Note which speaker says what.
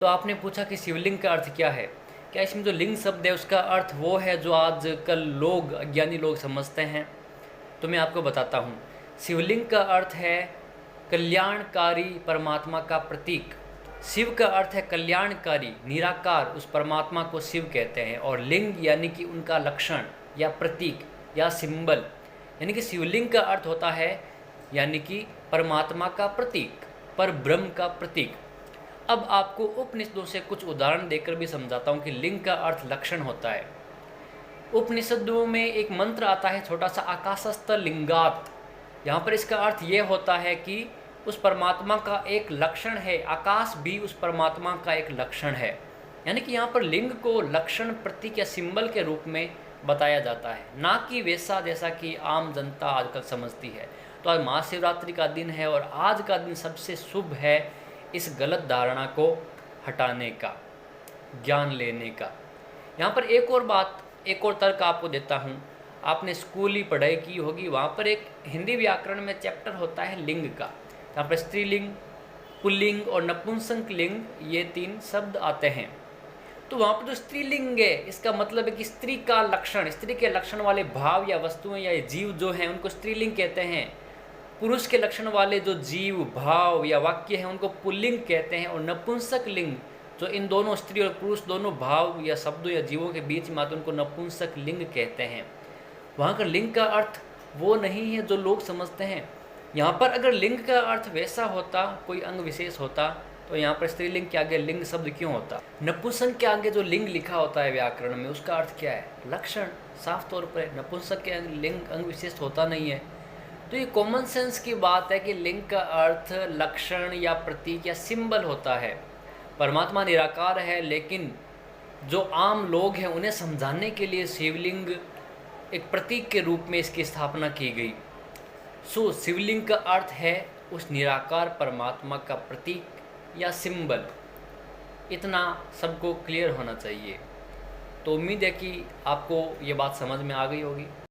Speaker 1: तो आपने पूछा कि शिवलिंग का अर्थ क्या है। क्या इसमें जो लिंग शब्द है उसका अर्थ वो है जो आजकल लोग अज्ञानी लोग समझते हैं? तो मैं आपको बताता हूँ। शिवलिंग का अर्थ है कल्याणकारी परमात्मा का प्रतीक। शिव का अर्थ है कल्याणकारी निराकार, उस परमात्मा को शिव कहते हैं। और लिंग यानी कि उनका लक्षण या प्रतीक या सिंबल, यानी कि शिवलिंग का अर्थ होता है यानी कि परमात्मा का प्रतीक, पर ब्रह्म का प्रतीक। अब आपको उपनिषदों से कुछ उदाहरण देकर भी समझाता हूँ कि लिंग का अर्थ लक्षण होता है। उपनिषदों में एक मंत्र आता है छोटा सा, आकाशस्थ लिंगात। यहाँ पर इसका अर्थ ये होता है कि उस परमात्मा का एक लक्षण है, आकाश भी उस परमात्मा का एक लक्षण है। यानी कि यहाँ पर लिंग को लक्षण, प्रतीक या सिंबल के रूप में बताया जाता है, ना कि वैसा जैसा कि आम जनता आजकल समझती है। तो आज महाशिवरात्रि का दिन है और आज का दिन सबसे शुभ है इस गलत धारणा को हटाने का, ज्ञान लेने का। यहाँ पर एक और बात, एक और तर्क आपको देता हूँ। आपने स्कूली पढ़ाई की होगी, वहाँ पर एक हिंदी व्याकरण में चैप्टर होता है लिंग का। यहाँ पर स्त्रीलिंग, पुल्लिंग और नपुंसक लिंग, ये 3 शब्द आते हैं। तो वहाँ पर जो स्त्रीलिंग है, इसका मतलब है कि स्त्री का लक्षण, स्त्री के लक्षण वाले भाव या वस्तुएं या जीव जो हैं उनको स्त्रीलिंग कहते हैं। पुरुष के लक्षण वाले जो जीव, भाव या वाक्य हैं उनको पुल्लिंग कहते हैं। और नपुंसक लिंग, जो इन दोनों स्त्री और पुरुष दोनों भाव या शब्दों या जीवों के बीच में आते हैं, उनको नपुंसक लिंग कहते हैं। वहाँ का लिंग का अर्थ वो नहीं है जो लोग समझते हैं। यहाँ पर अगर लिंग का अर्थ वैसा होता, कोई अंग विशेष होता, तो यहाँ पर स्त्रीलिंग के आगे लिंग शब्द क्यों होता? नपुंसक के आगे जो लिंग लिखा होता है व्याकरण में, उसका अर्थ क्या है? लक्षण, साफ तौर पर। नपुंसक के लिंग अंग विशेष होता नहीं है। तो ये कॉमन सेंस की बात है कि लिंग का अर्थ लक्षण या प्रतीक या सिंबल होता है। परमात्मा निराकार है, लेकिन जो आम लोग हैं उन्हें समझाने के लिए शिवलिंग एक प्रतीक के रूप में इसकी स्थापना की गई। सो शिवलिंग का अर्थ है उस निराकार परमात्मा का प्रतीक या सिंबल। इतना सबको क्लियर होना चाहिए। तो उम्मीद है कि आपको ये बात समझ में आ गई होगी।